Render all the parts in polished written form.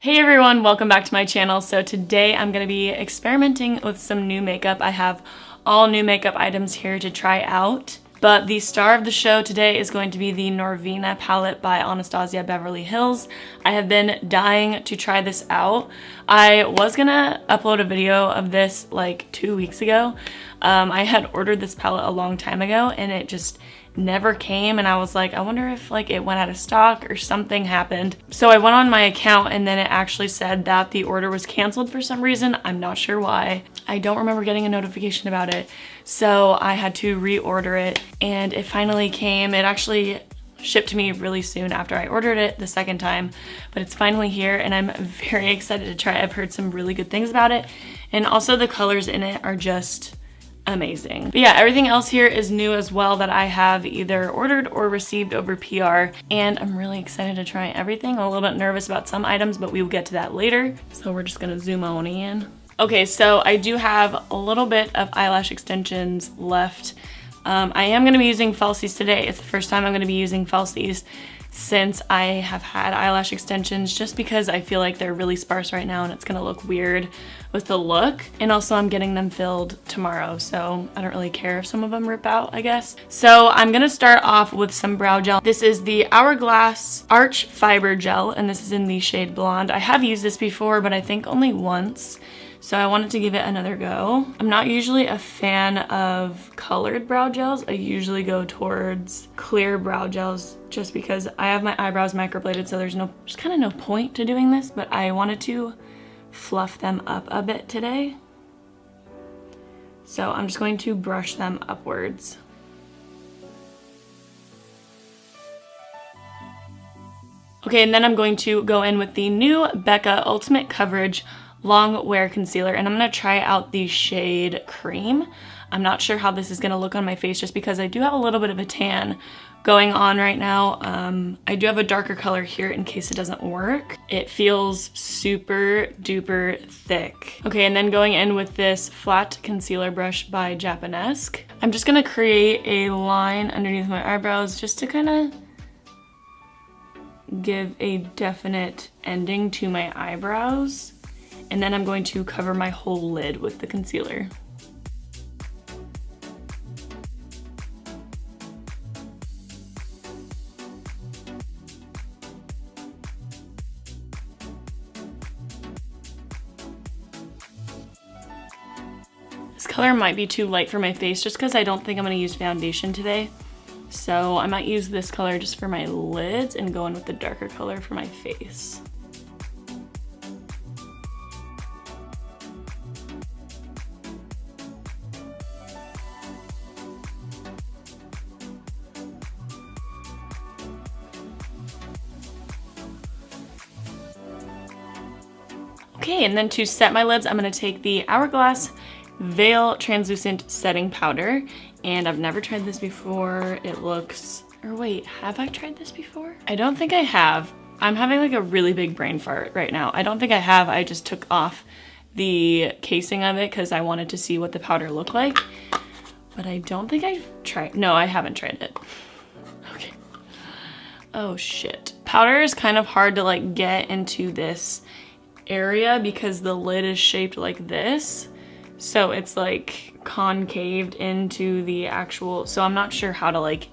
Hey everyone, welcome back to my channel. So today I'm going to be experimenting with some new makeup. I have all new makeup items here to try out. But the star of the show today is going to be the Norvina palette by Anastasia Beverly Hills. I have been dying to try this out. I was gonna upload a video of this like 2 weeks ago. I had ordered this palette a long time ago and it just never came, and I was like, I wonder if like it went out of stock or something happened. So I went on my account and then it actually said that the order was canceled for some reason. I'm not sure why. I don't remember getting a notification about it. So I had to reorder it and it finally came. It actually shipped to me really soon after I ordered it the second time, but it's finally here and I'm very excited to try it. I've heard some really good things about it, and also the colors in it are just amazing. But yeah, everything else here is new as well that I have either ordered or received over PR, and I'm really excited to try everything. I'm a little bit nervous about some items, but we will get to that later. So we're just gonna zoom on in. Okay, so I do have a little bit of eyelash extensions left. I am gonna be using falsies today. It's the first time I'm gonna be using falsies since I have had eyelash extensions, just because I feel like they're really sparse right now and it's gonna look weird with the look. And also I'm getting them filled tomorrow, so I don't really care if some of them rip out, I guess. So I'm gonna start off with some brow gel. This is the Hourglass Arch Fiber Gel, and this is in the shade Blonde. I have used this before, but I think only once. So I wanted to give it another go. I'm not usually a fan of colored brow gels. I usually go towards clear brow gels just because I have my eyebrows microbladed, so there's kind of no point to doing this, but I wanted to fluff them up a bit today. So I'm just going to brush them upwards. Okay, and then I'm going to go in with the new Becca Ultimate Coverage Long Wear Concealer, and I'm gonna try out the shade Cream. I'm not sure how this is gonna look on my face just because I do have a little bit of a tan going on right now. I do have a darker color here in case it doesn't work. It feels super duper thick. Okay, and then going in with this flat concealer brush by Japanesque. I'm just gonna create a line underneath my eyebrows just to kind of give a definite ending to my eyebrows. And then I'm going to cover my whole lid with the concealer. This color might be too light for my face just because I don't think I'm going to use foundation today. So I might use this color just for my lids and go in with the darker color for my face. Okay, and then to set my lids, I'm gonna take the Hourglass Veil Translucent Setting Powder, and I've never tried this before. It looks, or wait, have I tried this before? I don't think I have. I'm having like a really big brain fart right now. I don't think I have. I just took off the casing of it because I wanted to see what the powder looked like, but I don't think I've tried. No, I haven't tried it. Okay. Oh shit. Powder is kind of hard to like get into this area because the lid is shaped like this, so it's like concaved into the actual, so I'm not sure how to like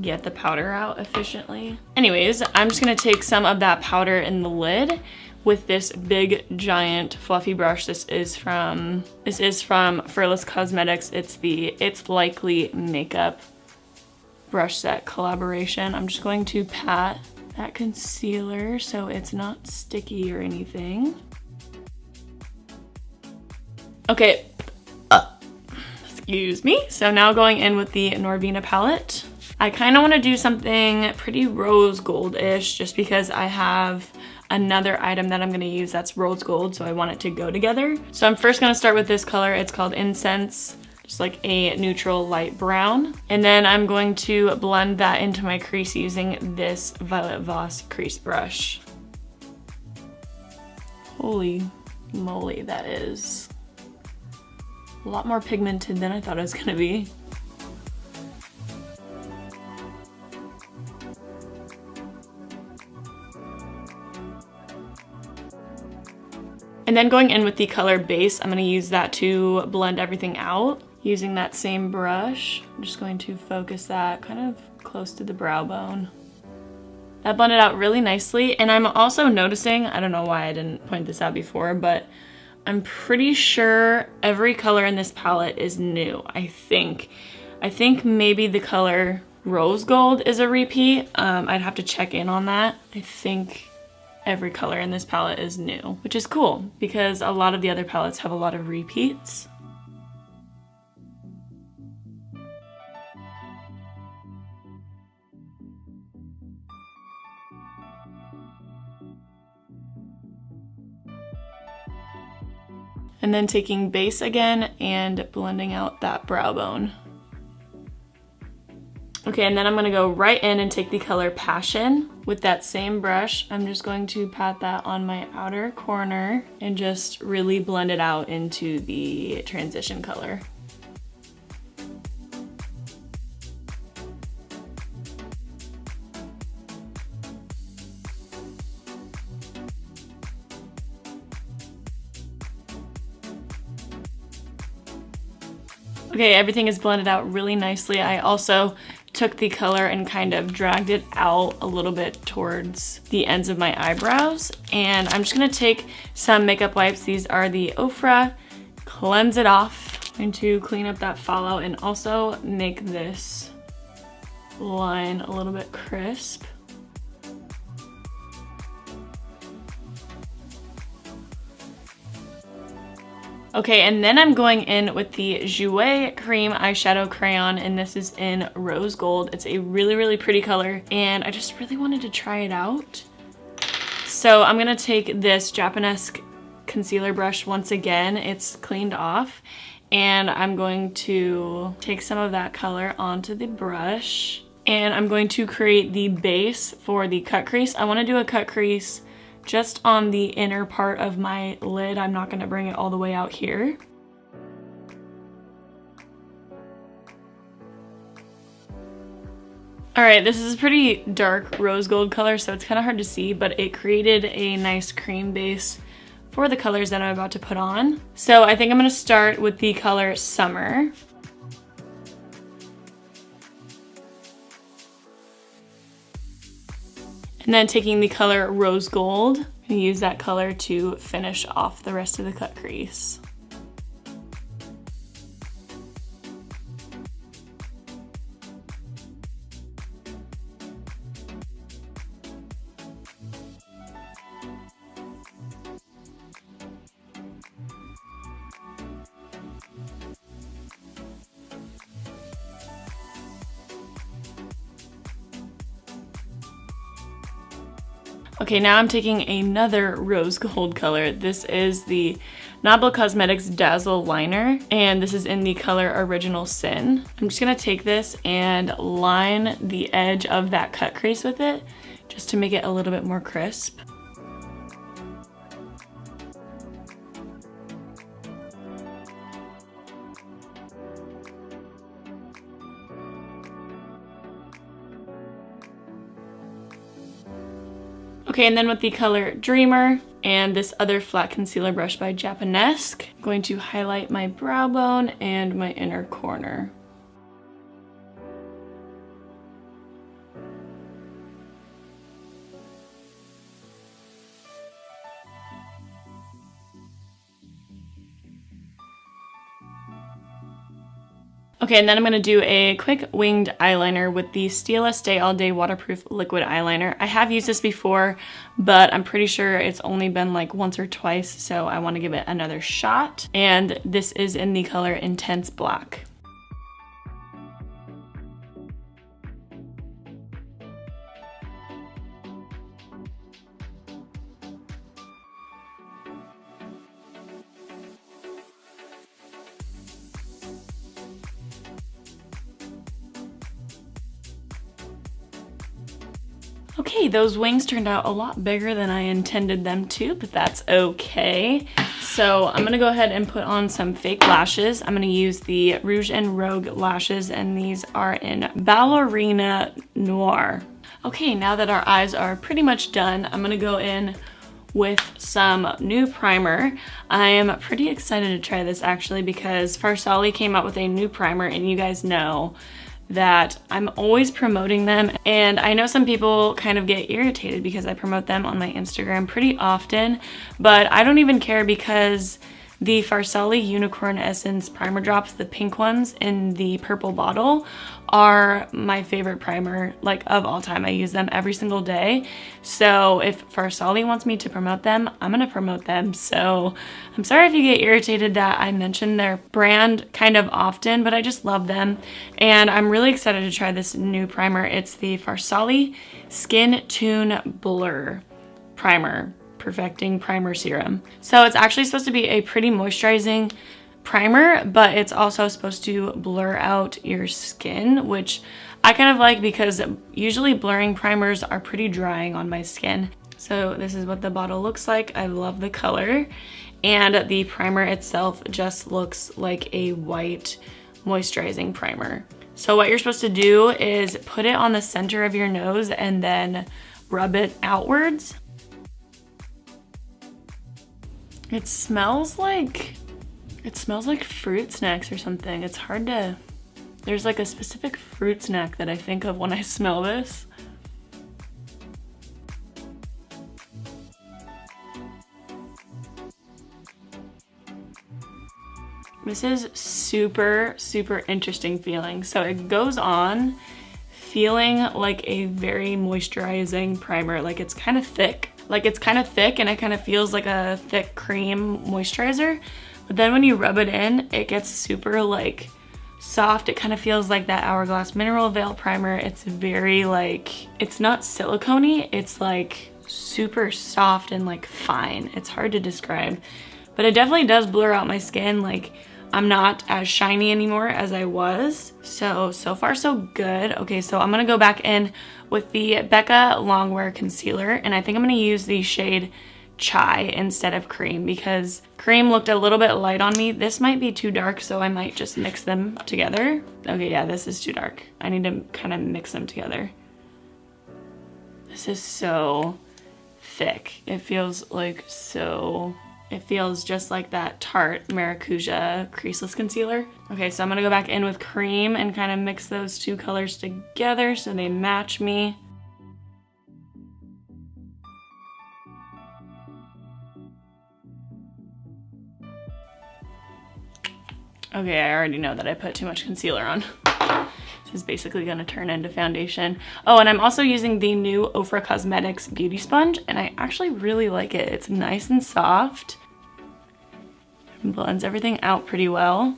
get the powder out efficiently. Anyways, I'm just gonna take some of that powder in the lid with this big giant fluffy brush. This is from Furless Cosmetics. It's the It's Likely Makeup brush set collaboration. I'm just going to pat that concealer so it's not sticky or anything. Okay, excuse me. So now going in with the Norvina palette. I kind of want to do something pretty rose gold-ish just because I have another item that I'm going to use that's rose gold, so I want it to go together. So I'm first going to start with this color. It's called Incense. Just like a neutral light brown. And then I'm going to blend that into my crease using this Violet Voss crease brush. Holy moly, that is a lot more pigmented than I thought it was gonna be. And then going in with the color base, I'm gonna use that to blend everything out. Using that same brush, I'm just going to focus that kind of close to the brow bone. That blended out really nicely, and I'm also noticing, I don't know why I didn't point this out before, but I'm pretty sure every color in this palette is new, I think. I think maybe the color Rose Gold is a repeat. I'd have to check in on that. I think every color in this palette is new, which is cool because a lot of the other palettes have a lot of repeats. And then taking base again and blending out that brow bone. Okay, and then I'm gonna go right in and take the color Passion. With that same brush, I'm just going to pat that on my outer corner and just really blend it out into the transition color. Okay, everything is blended out really nicely. I also took the color and kind of dragged it out a little bit towards the ends of my eyebrows. And I'm just gonna take some makeup wipes. These are the Ofra, cleanse it off. I'm going to clean up that fallout and also make this line a little bit crisp. Okay, and then I'm going in with the Jouer Cream Eyeshadow Crayon, and this is in Rose Gold. It's a really, really pretty color, and I just really wanted to try it out. So I'm gonna take this Japanese concealer brush once again. It's cleaned off, and I'm going to take some of that color onto the brush, and I'm going to create the base for the cut crease. I wanna do a cut crease just on the inner part of my lid. I'm not gonna bring it all the way out here. All right, this is a pretty dark rose gold color, so it's kind of hard to see, but it created a nice cream base for the colors that I'm about to put on. So I think I'm gonna start with the color Summer. And then taking the color Rose Gold, I'm gonna use that color to finish off the rest of the cut crease. Okay, now I'm taking another rose gold color. This is the Nabla Cosmetics Dazzle Liner, and this is in the color Original Sin. I'm just gonna take this and line the edge of that cut crease with it, just to make it a little bit more crisp. Okay, and then with the color Dreamer and this other flat concealer brush by Japanese, I'm going to highlight my brow bone and my inner corner. Okay, and then I'm gonna do a quick winged eyeliner with the Stila Stay All Day Waterproof Liquid Eyeliner. I have used this before, but I'm pretty sure it's only been like once or twice, so I wanna give it another shot. And this is in the color Intense Black. Okay, those wings turned out a lot bigger than I intended them to, but that's okay. So I'm gonna go ahead and put on some fake lashes. I'm gonna use the Rouge and Rogue lashes, and these are in Ballerina Noir. Okay, now that our eyes are pretty much done, I'm gonna go in with some new primer. I am pretty excited to try this actually because Farsali came out with a new primer, and you guys know that I'm always promoting them, and I know some people kind of get irritated because I promote them on my Instagram pretty often, but I don't even care because the Farsali Unicorn Essence Primer Drops, the pink ones in the purple bottle, are my favorite primer, like, of all time. I use them every single day. So if Farsali wants me to promote them, I'm gonna promote them. So I'm sorry if you get irritated that I mention their brand kind of often, but I just love them. And I'm really excited to try this new primer. It's the Farsali Skin Tune Blur Primer. Perfecting Primer Serum. So it's actually supposed to be a pretty moisturizing primer, but it's also supposed to blur out your skin, which I kind of like because usually blurring primers are pretty drying on my skin. So this is what the bottle looks like. I love the color, and the primer itself just looks like a white moisturizing primer. So what you're supposed to do is put it on the center of your nose and then rub it outwards. It smells like fruit snacks or something. It's hard to, there's like a specific fruit snack that I think of when I smell this. This is super, super interesting feeling. So it goes on feeling like a very moisturizing primer. Like it's kind of thick. And it kind of feels like a thick cream moisturizer. But then when you rub it in, it gets super like soft. It kind of feels like that Hourglass Mineral Veil primer. It's very like, it's not silicone-y, it's like super soft and like fine. It's hard to describe, but it definitely does blur out my skin. Like I'm not as shiny anymore as I was. So far so good. Okay, so I'm gonna go back in with the Becca Longwear Concealer, and I think I'm gonna use the shade Chai instead of Cream because Cream looked a little bit light on me. This might be too dark, so I might just mix them together. Okay, yeah, this is too dark. I need to kind of mix them together. This is so thick. It feels like so... It feels just like that Tarte Maracuja Creaseless Concealer. Okay, so I'm gonna go back in with Cream and kind of mix those two colors together so they match me. Okay, I already know that I put too much concealer on. This is basically gonna turn into foundation. Oh, and I'm also using the new Ofra Cosmetics Beauty Sponge, and I actually really like it. It's nice and soft. It blends everything out pretty well.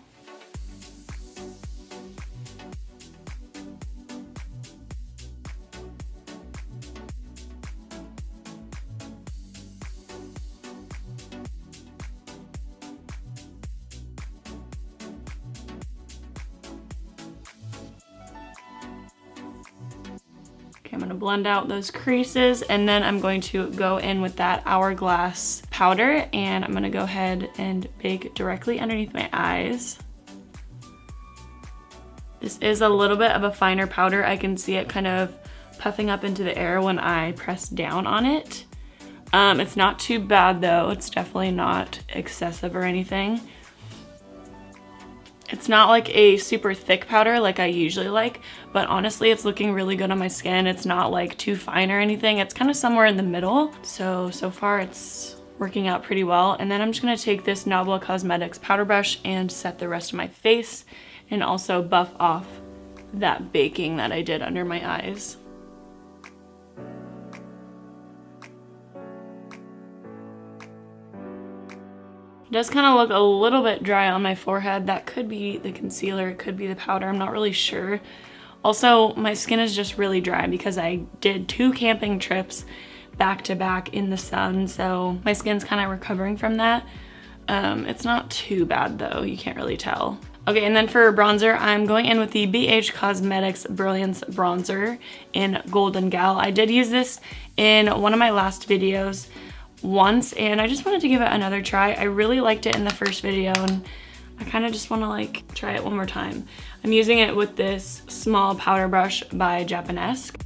I'm gonna blend out those creases, and then I'm going to go in with that Hourglass powder, and I'm gonna go ahead and bake directly underneath my eyes. This is a little bit of a finer powder. I can see it kind of puffing up into the air when I press down on it. It's not too bad though. It's definitely not excessive or anything. It's not like a super thick powder like I usually like, but honestly it's looking really good on my skin. It's not like too fine or anything. It's kind of somewhere in the middle. So far it's working out pretty well. And then I'm just gonna take this Nabla Cosmetics powder brush and set the rest of my face and also buff off that baking that I did under my eyes. It does kind of look a little bit dry on my forehead. That could be the concealer, it could be the powder, I'm not really sure. Also, my skin is just really dry because I did 2 camping trips back to back in the sun, so my skin's kind of recovering from that. It's not too bad though, you can't really tell. Okay, and then for bronzer, I'm going in with the BH Cosmetics Brilliance Bronzer in Golden Gal. I did use this in one of my last videos once, and I just wanted to give it another try. I really liked it in the first video, and I kind of just want to like try it one more time. I'm using it with this small powder brush by Japanesque.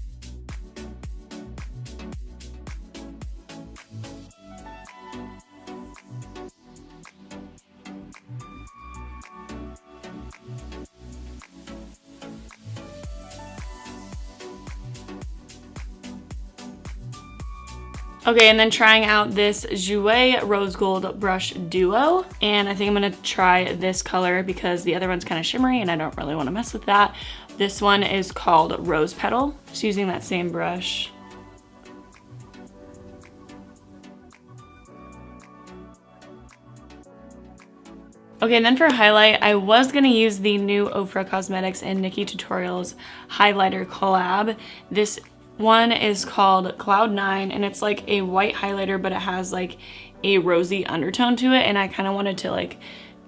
Okay, and then trying out this Jouer Rose Gold Brush Duo. And I think I'm gonna try this color because the other one's kind of shimmery and I don't really wanna mess with that. This one is called Rose Petal. Just using that same brush. Okay, and then for highlight, I was gonna use the new Ofra Cosmetics and Nikki Tutorials highlighter collab. This one is called Cloud 9 and it's like a white highlighter, but it has like a rosy undertone to it, and I kind of wanted to like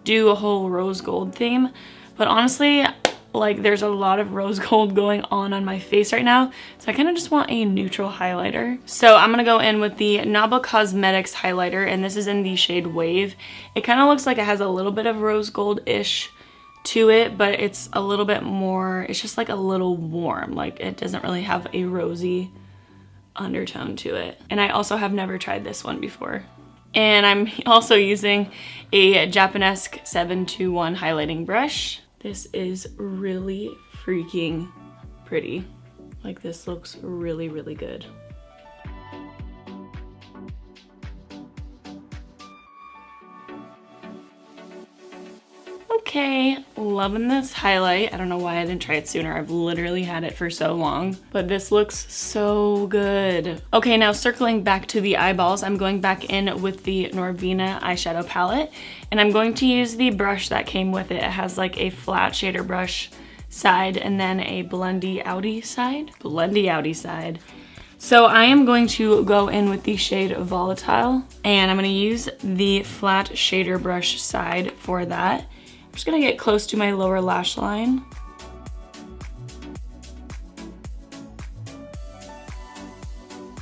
do a whole rose gold theme. But honestly, like there's a lot of rose gold going on my face right now, so I kind of just want a neutral highlighter. So I'm gonna go in with the Nabla Cosmetics highlighter, and this is in the shade Wave. It kind of looks like it has a little bit of rose gold-ish to it, but it's a little bit more, it's just like a little warm. Like it doesn't really have a rosy undertone to it. And I also have never tried this one before. And I'm also using a Japanesque 721 highlighting brush. This is really freaking pretty. Like this looks really, really good. Okay, loving this highlight. I don't know why I didn't try it sooner. I've literally had it for so long, but this looks so good. Okay, now circling back to the eyeballs, I'm going back in with the Norvina eyeshadow palette, and I'm going to use the brush that came with it. It has like a flat shader brush side and then a blendy outy side. So I am going to go in with the shade Volatile, and I'm gonna use the flat shader brush side for that. I'm just gonna get close to my lower lash line.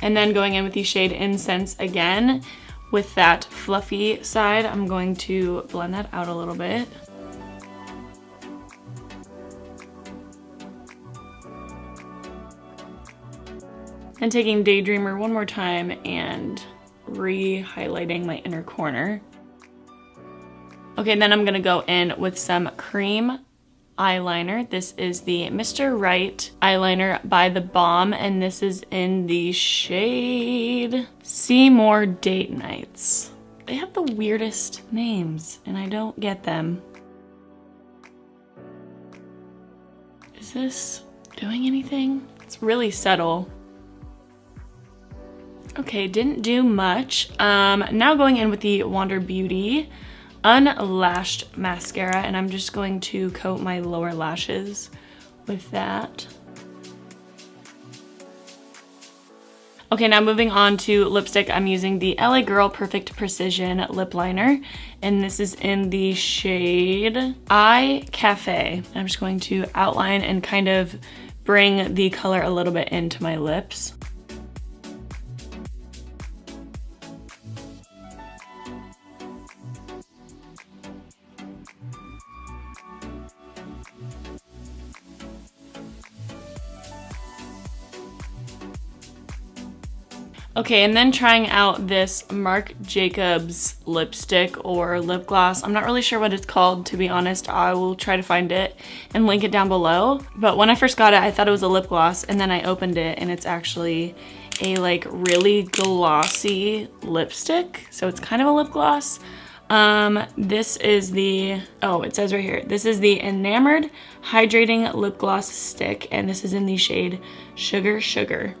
And then going in with the shade Incense again. With that fluffy side, I'm going to blend that out a little bit. And taking Daydreamer one more time and re-highlighting my inner corner. Okay, then I'm gonna go in with some cream eyeliner. This is the Mr. Right eyeliner by The Balm, and this is in the shade Seymour Date Nights. They have the weirdest names, and I don't get them. Is this doing anything? It's really subtle. Okay, didn't do much. Now going in with the Wander Beauty Unlashed mascara, and I'm just going to coat my lower lashes with that. Okay, now moving on to lipstick, I'm using the LA Girl Perfect Precision lip liner, and this is in the shade Eye Cafe. I'm just going to outline and kind of bring the color a little bit into my lips. Okay, and then trying out this Marc Jacobs lipstick or lip gloss. I'm not really sure what it's called, to be honest. I will try to find it and link it down below. But when I first got it, I thought it was a lip gloss, and then I opened it and it's actually a like really glossy lipstick. So it's kind of a lip gloss. This is the, oh, it says right here, this is the Enamored Hydrating Lip Gloss Stick, and this is in the shade Sugar Sugar.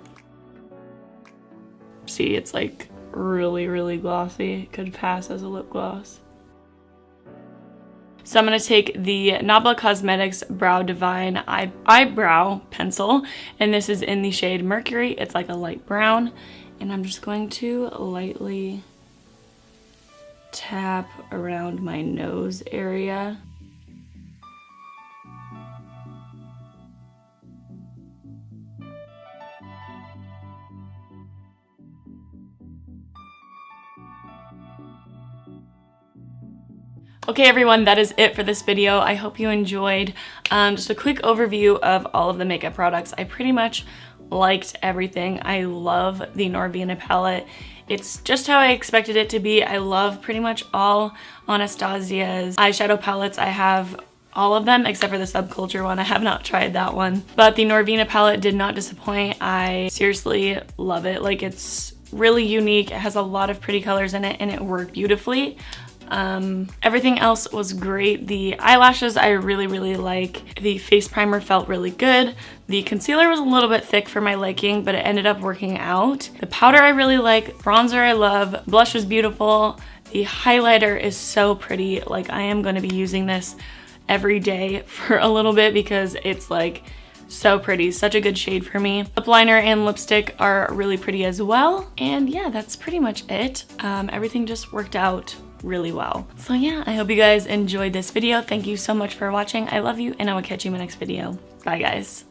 See, it's like really, really glossy. It could pass as a lip gloss. So I'm gonna take the Nabla Cosmetics Brow Divine Eyebrow Pencil, and this is in the shade Mercury. It's like a light brown, and I'm just going to lightly tap around my nose area. Okay everyone, that is it for this video. I hope you enjoyed. Just a quick overview of all of the makeup products. I pretty much liked everything. I love the Norvina palette. It's just how I expected it to be. I love pretty much all Anastasia's eyeshadow palettes. I have all of them except for the Subculture one. I have not tried that one. But the Norvina palette did not disappoint. I seriously love it. Like, it's really unique. It has a lot of pretty colors in it and it worked beautifully. Everything else was great. The eyelashes I really like. The face primer felt really good. The concealer was a little bit thick for my liking, but it ended up working out. The powder I really like. Bronzer I love. Blush was beautiful. The highlighter is so pretty. Like, I am going to be using this every day for a little bit because it's like so pretty. Such a good shade for me. Lip liner and lipstick are really pretty as well. And yeah, that's pretty much it. Everything just worked out really well. So yeah, I hope you guys enjoyed this video. Thank you so much for watching. I love you, and I will catch you in my next video. Bye guys.